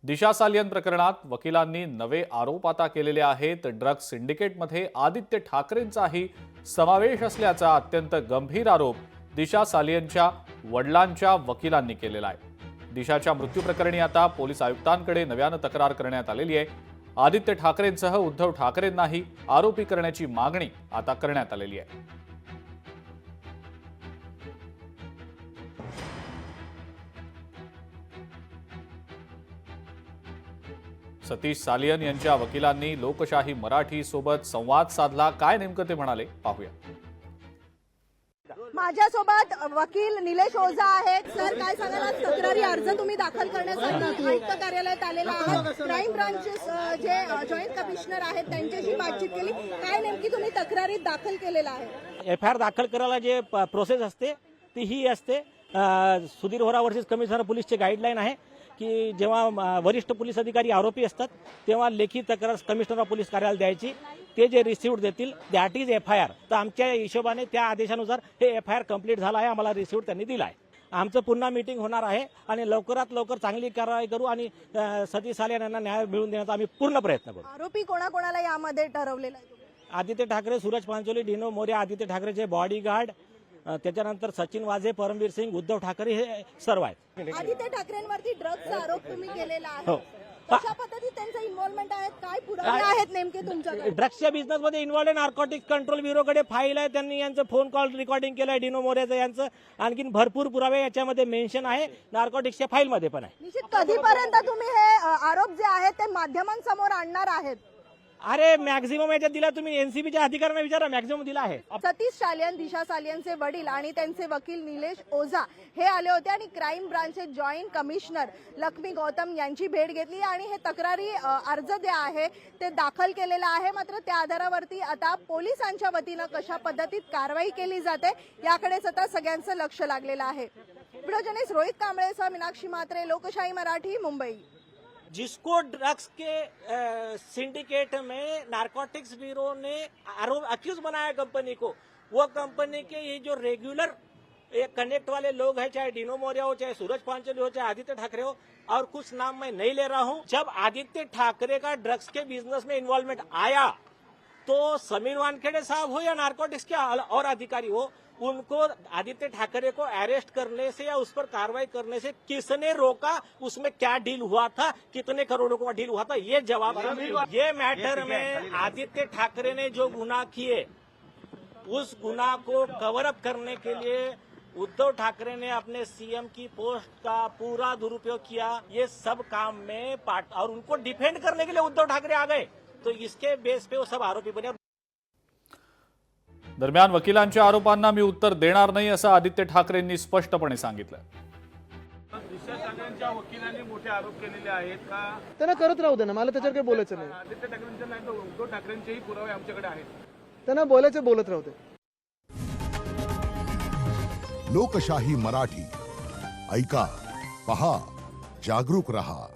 दिशा सालियन प्रकरणात वकिलांनी नवे आरोप आता केलेले आहेत। ड्रग्ज सिंडिकेटमध्ये आदित्य ठाकरेंचाही समावेश असल्याचा अत्यंत गंभीर आरोप दिशा सालियनच्या वडिलांच्या वकिलांनी केलेला आहे। दिशाच्या मृत्यू प्रकरणी आता पोलीस आयुक्तांकडे नव्यानं तक्रार करण्यात आलेली आहे। आदित्य ठाकरेंसह उद्धव ठाकरेंनाही आरोपी करण्याची मागणी आता करण्यात आलेली आहे। सतीश सालियन यांच्या वकिलांनी लोकशाही मराठी सोबत संवाद साधला। काय नेमकं ते म्हणाले पाहूया। माझ्यासोबत वकील निलेश ओझा आहेत। सर, काय सांगाल, आज तक्रारी अर्ज तुम्ही दाखल करण्यासाठी आयुक्त कार्यालयात आलेला आहात। क्राईम ब्रांचेस जे जॉईंट कमिशनर आहेत त्यांच्याशी बातचीत केली, काय नेमकी तुम्ही तक्रारीत दाखल केलेला आहे? FIR दाखल करायला जे प्रोसेस असते ती ही असते। सुधीर होरा वर्सेस कमिशनर पोलीसचे गाईडलाईन आहे की जेव्हा वरिष्ठ पोलीस अधिकारी आरोपी असतात तेव्हा लेखी तक्रार कमिशनर ऑफ पोलीस कार्यालयात द्यायची। ते जे रिसिव्ह देतील दॅट इज FIR। तर आमच्या हिशोबाने त्या आदेशानुसार हे FIR कंप्लीट झाला आहे, आम्हाला रिसिव्ह त्यांनी दिला आहे। आमचं पुन्हा मीटिंग होणार आहे आणि लवकरात लवकर चांगली कारवाई करू आणि सतीश सालियन यांना न्याय मिळवून देण्याचा आम्ही पूर्ण प्रयत्न करू। आरोपी कोणाकोणाला यामध्ये ठरवलेला आहे? आदित्य ठाकरे, सूरज पांचोली, डिनो मोरे, आदित्य ठाकरेचे बॉडीगार्ड, त्याच्यानंतर सचिन वाझे, परमवीर सिंग, उद्धव ठाकरे हे सर्व आहेत। आदित्य ठाकरेंवरती ड्रग्जचा आरोप तुम्ही केलेला आहे, हो। कशा पद्धतीत त्यांचं इन्व्हॉल्वमेंट आहे, काय पुरावे आहेत नेमके तुमच्याकडे? ड्रग्सच्या बिझनेसमध्ये इन्व्हॉल्व आहे। नार्कोटिक्स कंट्रोल ब्युरोकडे फाईल आहे, त्यांनी यांचं फोन कॉल रेकॉर्डिंग केलं आहे डिनो मोरेचं यांचं। आणखीन भरपूर पुरावे याच्यामध्ये मेन्शन आहे, नार्कोटिक्सच्या फाईलमध्ये पण आहे। निश्चित कधीपर्यंत तुम्ही हे आरोप जे आहेत ते माध्यमांसमोर आणणार आहेत? अरे मॅक्झिमम याच्यात दिला, तुम्ही एनसीबीच्या अधिकाऱ्यांना विचारा, मॅक्झिमम दिला आहे। सतीश सालियन, दिशा सालियनचे वडील आणि त्यांचे वकील निलेश ओझा हे आले होते आणि क्राईम ब्रांचचे जॉईंट कमिशनर लक्ष्मी गौतम यांची भेट घेतली आणि हे तक्रारी अर्ज जे आहे ते दाखल केलेला आहे। मात्र त्या आधारावरती आता पोलिसांच्या वतीनं कशा पद्धतीत कारवाई केली जाते याकडेच आता सगळ्यांचं लक्ष लागलेलं आहे। व्हिडिओ जर्नलिस्ट रोहित कांबळेसह मीनाक्षी म्हात्रे, लोकशाही मराठी, मुंबई। जिसको ड्रग्स के सिंडिकेट में नार्कोटिक्स ब्यूरो ने आरोप अक्यूज बनाया कंपनी को, वो कंपनी के ये जो रेगुलर कनेक्ट वाले लोग हैं, चाहे डिनो मोरिया हो, चाहे सूरज पांचोली हो, चाहे आदित्य ठाकरे हो, और कुछ नाम मैं नहीं ले रहा हूं। जब आदित्य ठाकरे का ड्रग्स के बिजनेस में इन्वॉल्वमेंट आया तो समीर वानखेड़े साहब हो या नार्कोटिक्स के और अधिकारी हो, उनको आदित्य ठाकरे को अरेस्ट करने से या उस पर कार्रवाई करने से किसने रोका, उसमें क्या डील हुआ था, कितने करोड़ों का डील हुआ था, ये जवाब। ये मैटर में आदित्य ठाकरे ने जो गुनाह किए उस गुनाह को कवर अप करने के लिए उद्धव ठाकरे ने अपने सीएम की पोस्ट का पूरा दुरुपयोग किया। ये सब काम में पार्ट और उनको डिफेंड करने के लिए उद्धव ठाकरे आ गए, तो इसके बेस पे वो सब आरोपी बने। दरम्यान वकिलांच्या आरोपांना मी उत्तर देणार नाही असं आदित्य ठाकरेंनी स्पष्टपणे सांगितलं। दिशा सालियनच्या वकिलांनी मोठे आरोप केलेले आहेत का? त्यांना करत राहू दे ना, मला त्याच्यावर काही बोलायचं नाही। आदित्य ठाकरेंच्या नाही तर उद्धव ठाकरेंचेही पुरावे आमच्याकडे आहेत। त्यांना बोलायचं बोलत राहू दे। लोकशाही मराठी ऐका, पहा, जागरूक रहा।